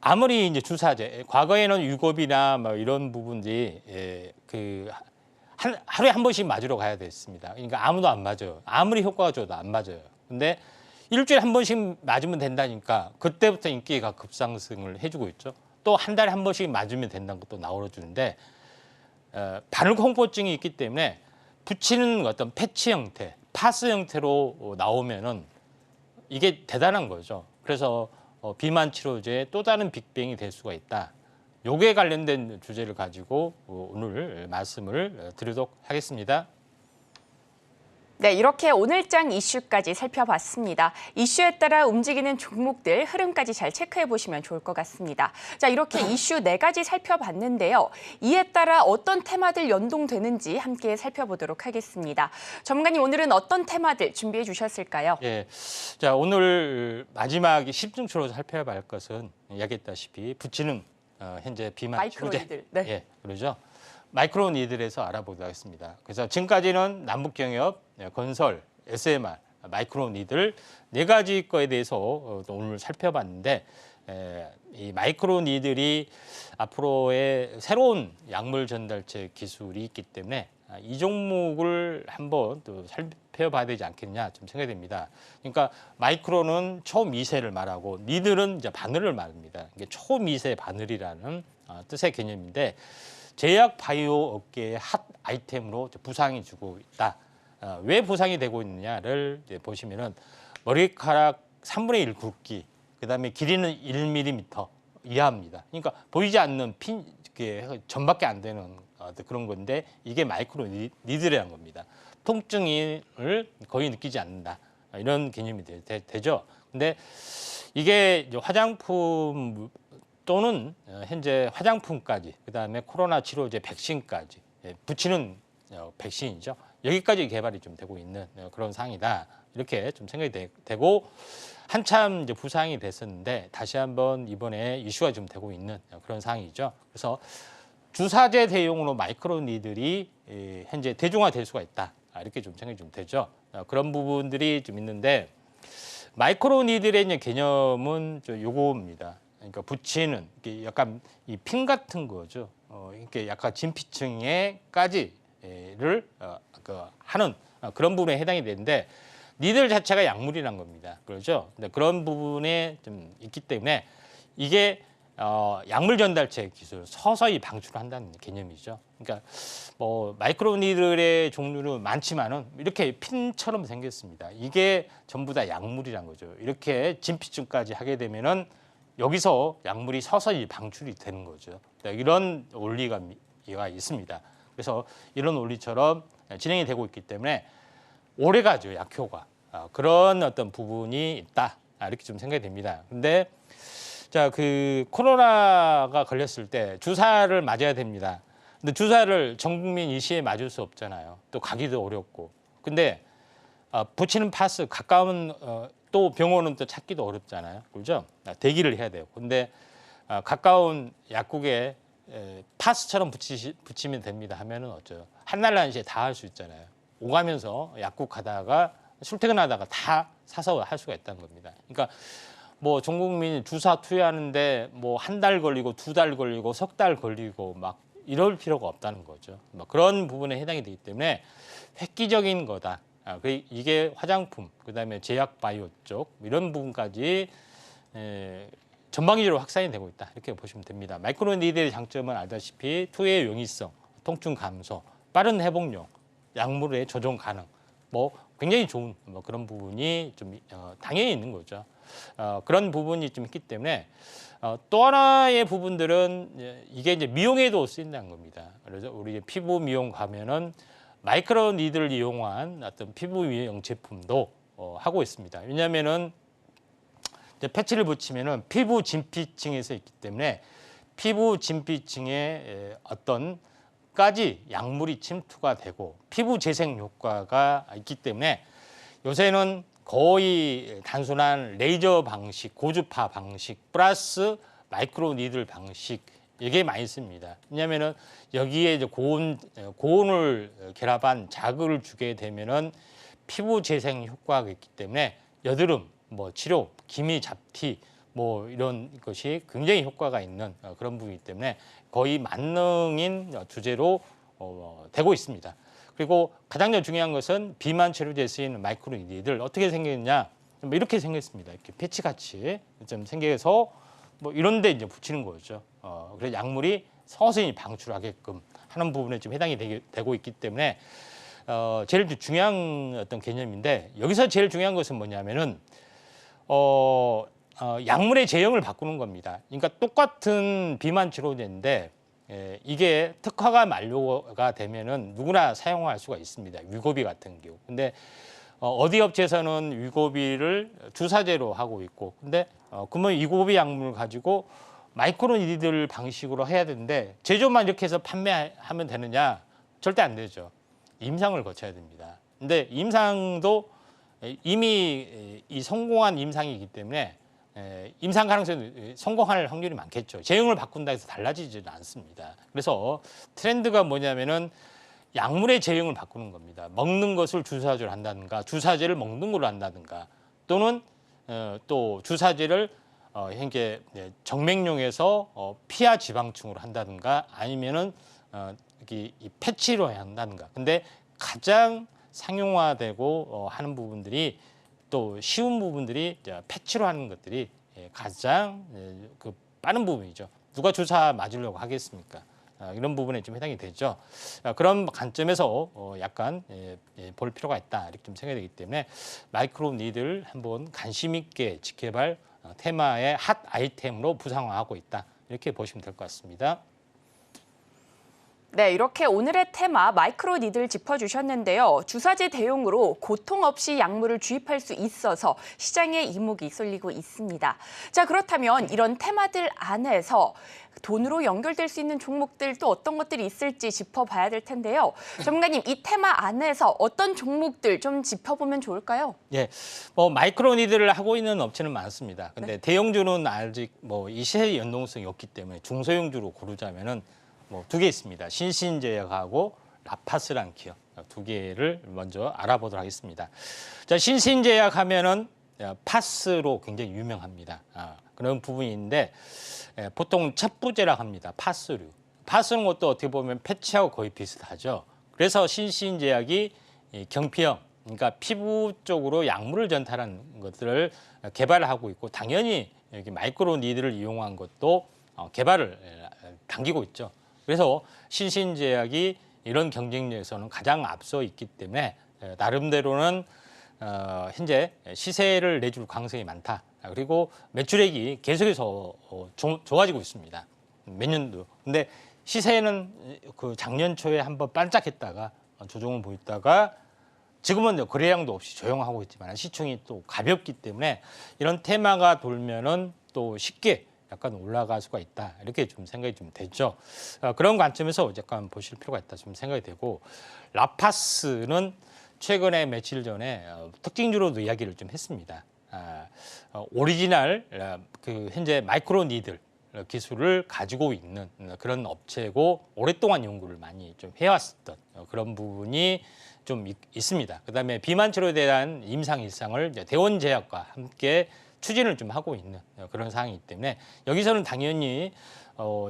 아무리 이제 주사제, 과거에는 유급이나 뭐 이런 부분들이 하루에 한 번씩 맞으러 가야 됐습니다. 그러니까 아무도 안 맞아요. 아무리 효과가 좋아도 안 맞아요. 근데 일주일에 한 번씩 맞으면 된다니까 그때부터 인기가 급상승을 해주고 있죠. 또 한 달에 한 번씩 맞으면 된다는 것도 나와주는데 바늘 공포증이 있기 때문에 붙이는 어떤 패치 형태, 파스 형태로 나오면은 이게 대단한 거죠. 그래서 비만 치료제의 또 다른 빅뱅이 될 수가 있다. 요게 관련된 주제를 가지고 오늘 말씀을 드리도록 하겠습니다. 네, 이렇게 오늘장 이슈까지 살펴봤습니다. 이슈에 따라 움직이는 종목들 흐름까지 잘 체크해 보시면 좋을 것 같습니다. 자, 이렇게 이슈 4가지 살펴봤는데요. 이에 따라 어떤 테마들 연동되는지 함께 살펴보도록 하겠습니다. 전문가님, 오늘은 어떤 테마들 준비해 주셨을까요? 예, 자 오늘 마지막에 심층적으로 살펴볼 것은 이야기했다시피 붙이는 현재 비만 치료제. 마이크로니들. 네. 예, 그러죠. 마이크로 니들에서 알아보도록 하겠습니다. 그래서 지금까지는 남북경협, 건설, SMR, 마이크로 니들 4가지 거에 대해서 오늘 살펴봤는데 이 마이크로 니들이 앞으로의 새로운 약물 전달체 기술이 있기 때문에 이 종목을 한번 또 살펴봐야 되지 않겠냐 좀 생각이 됩니다. 그러니까 마이크로는 초미세를 말하고 니들은 이제 바늘을 말합니다. 이게 초미세 바늘이라는 뜻의 개념인데 제약 바이오 업계의 핫 아이템으로 부상이 주고 있다. 왜 부상이 되고 있느냐를 보시면은 머리카락 3분의 1 굵기, 그다음에 길이는 1mm 이하입니다. 그러니까 보이지 않는 점밖에 안 되는 그런 건데 이게 마이크로 니들이라는 겁니다. 통증을 거의 느끼지 않는다. 이런 개념이 되죠. 근데 이게 화장품 또는 현재 화장품까지 그다음에 코로나 치료제 백신까지 붙이는 백신이죠. 여기까지 개발이 좀 되고 있는 그런 상황이다. 이렇게 좀 생각이 되고 한참 이제 부상이 됐었는데 다시 한번 이번에 이슈가 좀 되고 있는 그런 상황이죠. 그래서 주사제 대용으로 마이크로니들이 현재 대중화될 수가 있다. 이렇게 좀 생각이 좀 되죠. 그런 부분들이 좀 있는데 마이크로니들의 이제 개념은 요겁니다. 그러니까 붙이는 이게 약간 이 핀 같은 거죠. 이렇게 약간 진피층에까지를 하는 그런 부분에 해당이 되는데 니들 자체가 약물이란 겁니다. 그렇죠? 근데 그런 부분에 좀 있기 때문에 이게 약물 전달체 기술 서서히 방출한다는 개념이죠. 그러니까 뭐 마이크로니들의 종류는 많지만은 이렇게 핀처럼 생겼습니다. 이게 전부 다 약물이란 거죠. 이렇게 진피층까지 하게 되면은 여기서 약물이 서서히 방출이 되는 거죠. 이런 원리가 있습니다. 그래서 이런 원리처럼 진행이 되고 있기 때문에 오래 가죠, 약효가. 그런 어떤 부분이 있다. 이렇게 좀 생각이 됩니다. 근데 자, 그 코로나가 걸렸을 때 주사를 맞아야 됩니다. 근데 주사를 전 국민 일시에 맞을 수 없잖아요. 또 가기도 어렵고. 근데 붙이는 파스 가까운 또 병원은 또 찾기도 어렵잖아요. 그렇죠? 대기를 해야 돼요. 근데 가까운 약국에 파스처럼 붙이면 됩니다 하면은 어쩌요? 한날 한시에 다 할 수 있잖아요. 오가면서 약국 가다가 출퇴근하다가 다 사서 할 수가 있다는 겁니다. 그러니까 뭐 전 국민이 주사 투여하는데 뭐 한 달 걸리고 2달 걸리고 3달 걸리고 막 이럴 필요가 없다는 거죠. 뭐 그런 부분에 해당이 되기 때문에 획기적인 거다. 이게 화장품, 그다음에 제약 바이오 쪽 이런 부분까지 전방위적으로 확산이 되고 있다. 이렇게 보시면 됩니다. 마이크로니들의 장점은 알다시피 투여의 용이성, 통증 감소, 빠른 회복력, 약물의 조정 가능, 뭐 굉장히 좋은 뭐 그런 부분이 좀 당연히 있는 거죠. 그런 부분이 좀 있기 때문에 또 하나의 부분들은 이게 이제 미용에도 쓰인다는 겁니다. 그래서 우리 피부 미용 가면은 마이크로니드를 이용한 어떤 피부 미용 제품도 하고 있습니다. 왜냐하면은 이제 패치를 붙이면은 피부 진피층에서 있기 때문에 피부 진피층에 어떤 까지 약물이 침투가 되고 피부 재생 효과가 있기 때문에 요새는 거의 단순한 레이저 방식, 고주파 방식 플러스 마이크로니들 방식 이게 많이 씁니다. 왜냐하면은 여기에 이제 고온을 결합한 자극을 주게 되면은 피부 재생 효과가 있기 때문에 여드름, 뭐 치료, 기미 잡티 뭐 이런 것이 굉장히 효과가 있는 그런 부분이기 때문에 거의 만능인 주제로 되고 있습니다. 그리고 가장 중요한 것은 비만 치료제에 쓰이는 마이크로니들 어떻게 생겼냐? 뭐 이렇게 생겼습니다. 이렇게 패치같이 좀 생겨서 뭐 이런 데 이제 붙이는 거죠. 그래서 약물이 서서히 방출하게끔 하는 부분에 좀 해당이 되고 있기 때문에 제일 중요한 어떤 개념인데 여기서 제일 중요한 것은 뭐냐면은 약물의 제형을 바꾸는 겁니다. 그러니까 똑같은 비만 치료제인데 이게 특허가 만료가 되면은 누구나 사용할 수가 있습니다. 위고비 같은 경우. 근데 어디 업체에서는 위고비를 주사제로 하고 있고, 근데 그러면 위고비 약물을 가지고 마이크로니들 방식으로 해야 되는데 제조만 이렇게 해서 판매하면 되느냐? 절대 안 되죠. 임상을 거쳐야 됩니다. 근데 임상도 이미 이 성공한 임상이기 때문에 임상 가능성이 성공할 확률이 많겠죠. 제형을 바꾼다 해서 달라지지는 않습니다. 그래서 트렌드가 뭐냐면은 약물의 제형을 바꾸는 겁니다. 먹는 것을 주사제로 한다든가 주사제를 먹는 걸로 한다든가 또는 또 주사제를 현재 정맥용에서 피하 지방층으로 한다든가 아니면은 이 패치로 한다든가. 근데 가장 상용화되고 하는 부분들이 또 쉬운 부분들이 패치로 하는 것들이 가장 그 빠른 부분이죠. 누가 주사 맞으려고 하겠습니까? 이런 부분에 좀 해당이 되죠. 그런 관점에서 약간 볼 필요가 있다 이렇게 좀 생각이 되기 때문에 마이크로니들 한번 관심 있게 지켜볼 테마의 핫 아이템으로 부상화하고 있다 이렇게 보시면 될 것 같습니다. 네, 이렇게 오늘의 테마 마이크로 니드를 짚어주셨는데요. 주사제 대용으로 고통 없이 약물을 주입할 수 있어서 시장에 이목이 쏠리고 있습니다. 자, 그렇다면 이런 테마들 안에서 돈으로 연결될 수 있는 종목들 또 어떤 것들이 있을지 짚어봐야 될 텐데요. 전문가님, 이 테마 안에서 어떤 종목들 좀 짚어보면 좋을까요? 예, 마이크로 니드를 하고 있는 업체는 많습니다. 근데 대형주는 아직 이 시세 연동성이 없기 때문에 중소형주로 고르자면은 두 개 있습니다. 신신제약하고 라파스란 기업 두 개를 먼저 알아보도록 하겠습니다. 자, 신신제약 하면은 파스로 굉장히 유명합니다. 그런 부분인데 보통 첩부제라고 합니다. 파스류. 파스는 것도 어떻게 보면 패치하고 거의 비슷하죠. 그래서 신신제약이 경피형, 그러니까 피부 쪽으로 약물을 전달하는 것들을 개발을 하고 있고 당연히 여기 마이크로 니드를 이용한 것도 개발을 당기고 있죠. 그래서 신신제약이 이런 경쟁력에서는 가장 앞서 있기 때문에 나름대로는 현재 시세를 내줄 가능성이 많다. 그리고 매출액이 계속해서 좋아지고 있습니다. 몇 년도. 근데 시세는 그 작년 초에 한번 반짝했다가 조정을 보였다가 지금은 거래량도 없이 조용하고 있지만 시총이 또 가볍기 때문에 이런 테마가 돌면은 또 쉽게 약간 올라갈 수가 있다. 이렇게 좀 생각이 좀 되죠. 그런 관점에서 약간 보실 필요가 있다. 좀 생각이 되고 라파스는 최근에 며칠 전에 특징주로도 이야기를 좀 했습니다. 오리지널 그 현재 마이크로 니들 기술을 가지고 있는 그런 업체고 오랫동안 연구를 많이 좀 해왔었던 그런 부분이 좀 있습니다. 그다음에 비만 치료에 대한 임상 일상을 대원제약과 함께 추진을 좀 하고 있는 그런 상황이기 때문에 여기서는 당연히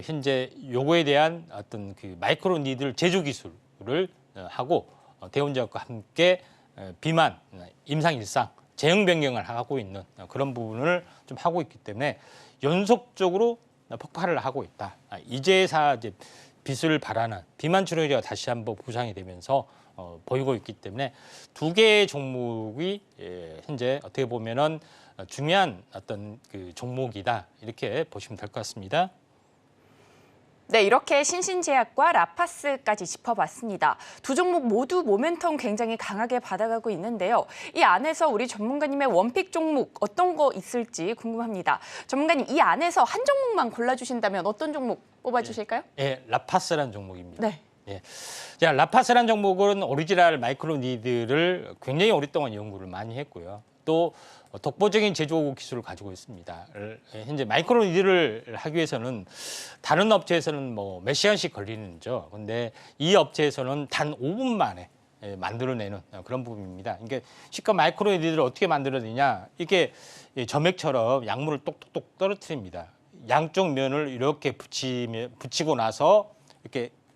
현재 요거에 대한 어떤 그 마이크로 니들 제조 기술을 하고 대원제약과 함께 비만 임상 일상 제형 변경을 하고 있는 그런 부분을 좀 하고 있기 때문에 연속적으로 폭발을 하고 있다. 이제사 이제 빛을 발하는 비만 치료제가 다시 한번 부상이 되면서 보이고 있기 때문에 두 개의 종목이 현재 어떻게 보면은 중요한 어떤 그 종목이다 이렇게 보시면 될 것 같습니다. 네, 이렇게 신신제약과 라파스까지 짚어봤습니다. 두 종목 모두 모멘텀 굉장히 강하게 받아가고 있는데요. 이 안에서 우리 전문가님의 원픽 종목 어떤 거 있을지 궁금합니다. 전문가님, 이 안에서 한 종목만 골라주신다면 어떤 종목 뽑아주실까요? 예, 라파스라는 종목입니다. 네. 예. 자, 라파스라는 종목은 오리지널 마이크로 니드를 굉장히 오랫동안 연구를 많이 했고요. 또 독보적인 제조 기술을 가지고 있습니다. 현재 마이크로 니드를 하기 위해서는 다른 업체에서는 몇 시간씩 걸리는죠. 근데 이 업체에서는 단 5분 만에 만들어내는 그런 부분입니다. 그러니까 실컷 마이크로 니드를 어떻게 만들어내냐? 이게 점액처럼 약물을 똑똑똑 떨어뜨립니다. 양쪽 면을 이렇게 붙이고 나서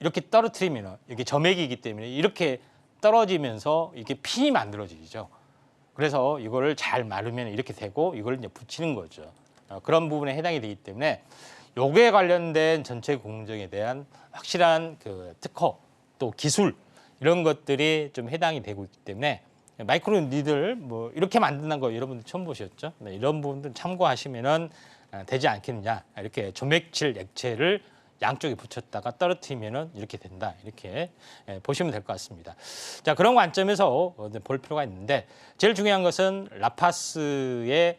이렇게 떨어뜨리면 이게 점액이기 때문에 이렇게 떨어지면서 이게 핀이 만들어지죠. 그래서 이거를 잘 마르면 이렇게 되고 이걸 이제 붙이는 거죠. 그런 부분에 해당이 되기 때문에 요게 관련된 전체 공정에 대한 확실한 그 특허 또 기술 이런 것들이 좀 해당이 되고 있기 때문에 마이크로 니들 이렇게 만드는 거 여러분들 처음 보셨죠? 네, 이런 부분들 참고하시면은 되지 않겠느냐. 이렇게 조맥칠 액체를 양쪽에 붙였다가 떨어뜨리면은 이렇게 된다. 이렇게 보시면 될 것 같습니다. 자, 그런 관점에서 볼 필요가 있는데 제일 중요한 것은 라파스에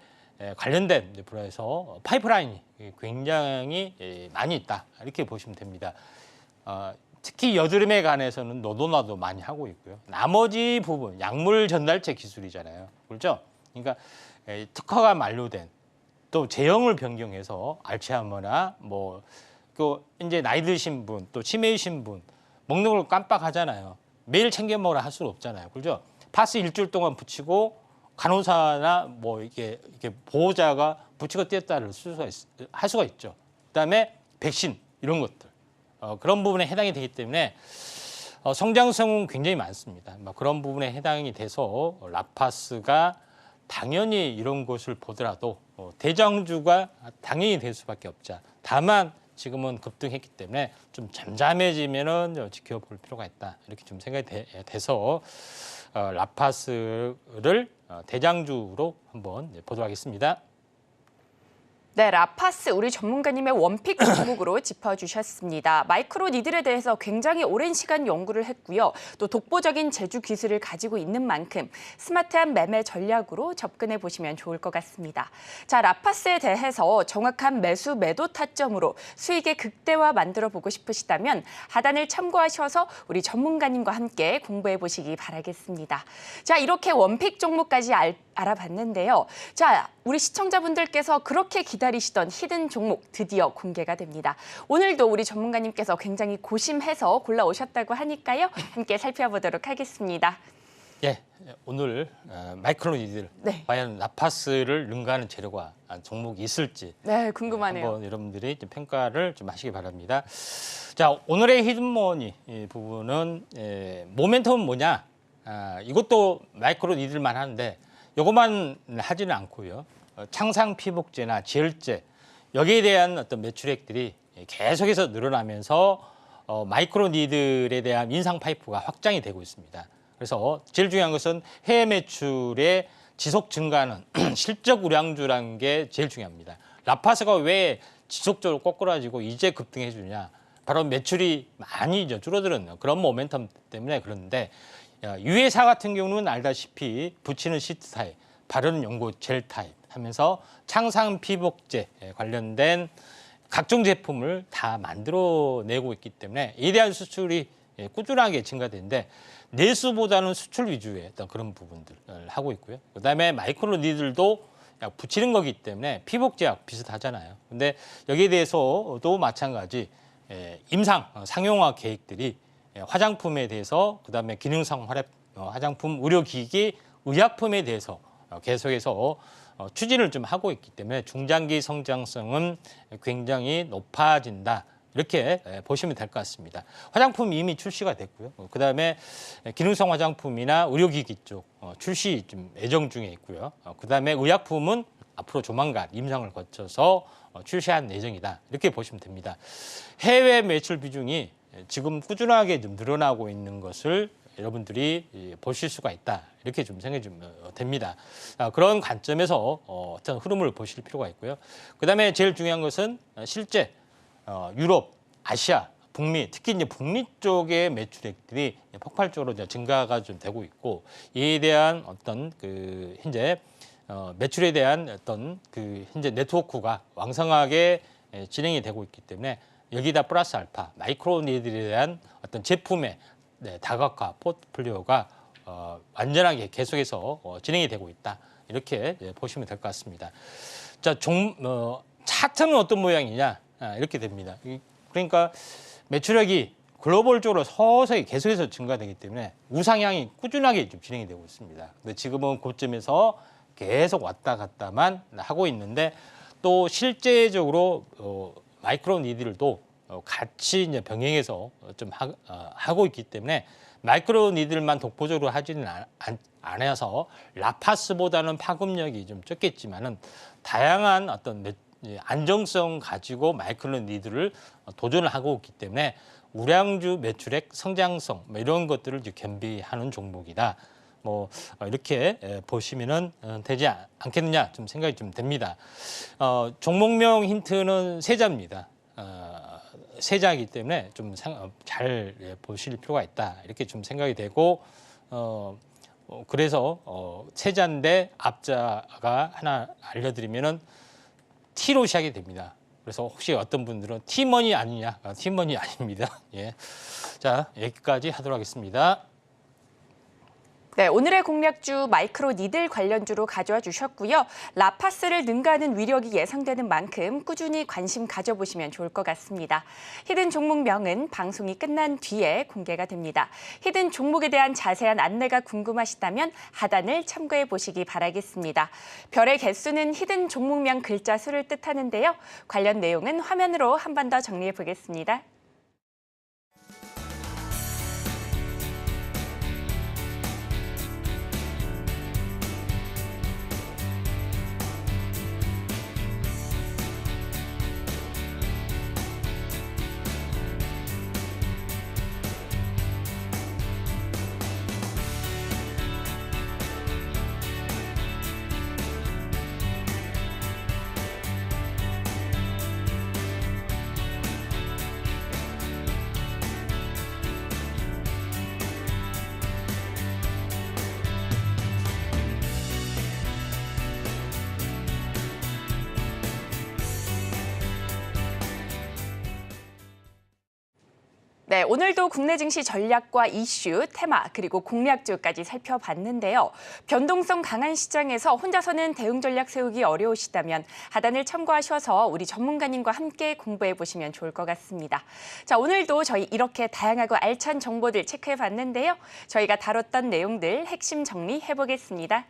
관련된 분야에서 파이프라인이 굉장히 많이 있다. 이렇게 보시면 됩니다. 특히 여드름에 관해서는 너도나도 많이 하고 있고요. 나머지 부분, 약물 전달체 기술이잖아요. 그렇죠? 그러니까 특허가 만료된 또 제형을 변경해서 알츠하이머나 이제 나이 드신 분, 또 치매이신 분, 먹는 걸 깜빡하잖아요. 매일 챙겨 먹으라 할 수는 없잖아요. 그죠? 파스 일주일 동안 붙이고 간호사나 이렇게 보호자가 붙이고 뗐다 할 수가 있죠. 그다음에 백신 이런 것들 그런 부분에 해당이 되기 때문에 성장성은 굉장히 많습니다. 그런 부분에 해당이 돼서 라파스가 당연히 이런 것을 보더라도 대장주가 당연히 될 수밖에 없자. 다만 지금은 급등했기 때문에 좀 잠잠해지면은 지켜볼 필요가 있다. 이렇게 좀 생각이 돼서 라파스를 대장주로 한번 보도록 하겠습니다. 네, 라파스 우리 전문가님의 원픽 종목으로 짚어주셨습니다. 마이크로 니들에 대해서 굉장히 오랜 시간 연구를 했고요. 또 독보적인 제조 기술을 가지고 있는 만큼 스마트한 매매 전략으로 접근해 보시면 좋을 것 같습니다. 자, 라파스에 대해서 정확한 매수 매도 타점으로 수익의 극대화 만들어 보고 싶으시다면 하단을 참고하셔서 우리 전문가님과 함께 공부해 보시기 바라겠습니다. 자, 이렇게 원픽 종목까지 알아봤는데요. 자, 우리 시청자분들께서 그렇게 기다리시던 히든 종목 드디어 공개가 됩니다. 오늘도 우리 전문가님께서 굉장히 고심해서 골라오셨다고 하니까요. 함께 살펴보도록 하겠습니다. 예, 오늘 마이크로 니들 네. 과연 라파스를 능가하는 재료가 종목이 있을지 네, 궁금하네요. 한번 여러분들이 좀 평가를 좀 하시기 바랍니다. 자, 오늘의 히든머니 부분은 모멘텀은 뭐냐? 이것도 마이크로 니들만 하는데 이것만 하지는 않고요. 창상 피복제나 제일제 여기에 대한 어떤 매출액들이 계속해서 늘어나면서 마이크로 니들에 대한 인상 파이프가 확장이 되고 있습니다. 그래서 제일 중요한 것은 해외 매출의 지속 증가는 실적 우량주라는 게 제일 중요합니다. 라파스가 왜 지속적으로 꼬꾸라지고 이제 급등해 주냐? 바로 매출이 많이 줄어드는 그런 모멘텀 때문에 그런데 유해사 같은 경우는 알다시피 붙이는 시트 타입, 바르는 연고 젤 타입 하면서 창상 피복제 관련된 각종 제품을 다 만들어내고 있기 때문에 이에 대한 수출이 꾸준하게 증가되는데 내수보다는 수출 위주의 어떤 그런 부분들을 하고 있고요. 그다음에 마이크로 니들도 붙이는 거기 때문에 피복제약 비슷하잖아요. 근데 여기에 대해서도 마찬가지 임상 상용화 계획들이 화장품에 대해서 그다음에 기능성 화장품, 의료기기, 의약품에 대해서 계속해서 추진을 좀 하고 있기 때문에 중장기 성장성은 굉장히 높아진다. 이렇게 보시면 될 것 같습니다. 화장품 이미 출시가 됐고요. 그다음에 기능성 화장품이나 의료기기 쪽 출시 좀 예정 중에 있고요. 그다음에 의약품은 앞으로 조만간 임상을 거쳐서 출시한 예정이다. 이렇게 보시면 됩니다. 해외 매출 비중이 지금 꾸준하게 좀 늘어나고 있는 것을 여러분들이 보실 수가 있다. 이렇게 좀 생각이 좀 됩니다. 그런 관점에서 어떤 흐름을 보실 필요가 있고요. 그다음에 제일 중요한 것은 실제 유럽, 아시아, 북미, 특히 이제 북미 쪽의 매출액들이 폭발적으로 이제 증가가 좀 되고 있고 이에 대한 어떤 그 현재 매출에 대한 어떤 그 현재 네트워크가 왕성하게 진행이 되고 있기 때문에 여기다 플러스 알파 마이크로 니들에 대한 어떤 제품의 다각화 포트폴리오가 완전하게 계속해서 진행이 되고 있다. 이렇게 보시면 될 것 같습니다. 자, 차트는 어떤 모양이냐? 이렇게 됩니다. 그러니까 매출액이 글로벌적으로 서서히 계속해서 증가되기 때문에 우상향이 꾸준하게 좀 진행이 되고 있습니다. 근데 지금은 고점에서 계속 왔다 갔다만 하고 있는데 또 실제적으로 마이크로 니들도 같이 이제 병행해서 좀 하고 있기 때문에 마이크로 니들만 독보적으로 하지는 않아서 라파스보다는 파급력이 좀 적겠지만은 다양한 어떤 안정성 가지고 마이크로 니들을 도전을 하고 있기 때문에 우량주 매출액 성장성 이런 것들을 겸비하는 종목이다. 뭐 이렇게 보시면은 되지 않겠느냐 좀 생각이 좀 됩니다. 종목명 힌트는 세자입니다. 세자이기 때문에 좀 잘 보실 필요가 있다 이렇게 좀 생각이 되고 그래서 세자인데 앞자가 하나 알려드리면은 T로 시작이 됩니다. 그래서 혹시 어떤 분들은 T머니 아니냐? T머니 아닙니다. 예. 자, 여기까지 하도록 하겠습니다. 네, 오늘의 공략주 마이크로 니들 관련주로 가져와 주셨고요. 라파스를 능가하는 위력이 예상되는 만큼 꾸준히 관심 가져보시면 좋을 것 같습니다. 히든 종목명은 방송이 끝난 뒤에 공개가 됩니다. 히든 종목에 대한 자세한 안내가 궁금하시다면 하단을 참고해 보시기 바라겠습니다. 별의 개수는 히든 종목명 글자 수를 뜻하는데요. 관련 내용은 화면으로 한 번 더 정리해 보겠습니다. 네, 오늘도 국내 증시 전략과 이슈, 테마, 그리고 공략주까지 살펴봤는데요. 변동성 강한 시장에서 혼자서는 대응 전략 세우기 어려우시다면 하단을 참고하셔서 우리 전문가님과 함께 공부해 보시면 좋을 것 같습니다. 자, 오늘도 저희 이렇게 다양하고 알찬 정보들 체크해 봤는데요. 저희가 다뤘던 내용들 핵심 정리해 보겠습니다.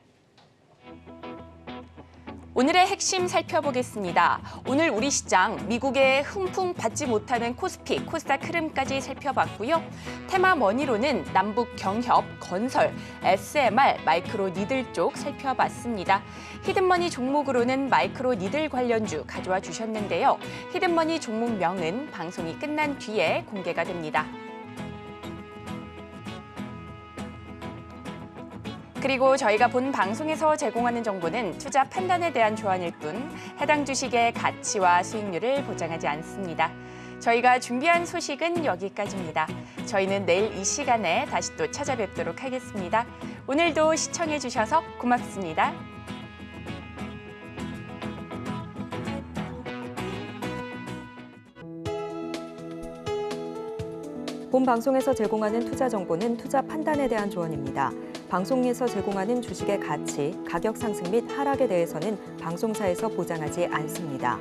오늘의 핵심 살펴보겠습니다. 오늘 우리 시장 미국의 훈풍 받지 못하는 코스피, 코스닥 흐름까지 살펴봤고요. 테마 머니로는 남북 경협, 건설, SMR, 마이크로 니들 쪽 살펴봤습니다. 히든머니 종목으로는 마이크로 니들 관련주 가져와 주셨는데요. 히든머니 종목명은 방송이 끝난 뒤에 공개가 됩니다. 그리고 저희가 본 방송에서 제공하는 정보는 투자 판단에 대한 조언일 뿐 해당 주식의 가치와 수익률을 보장하지 않습니다. 저희가 준비한 소식은 여기까지입니다. 저희는 내일 이 시간에 다시 또 찾아뵙도록 하겠습니다. 오늘도 시청해 주셔서 고맙습니다. 본 방송에서 제공하는 투자 정보는 투자 판단에 대한 조언입니다. 방송에서 제공하는 주식의 가치, 가격 상승 및 하락에 대해서는 방송사에서 보장하지 않습니다.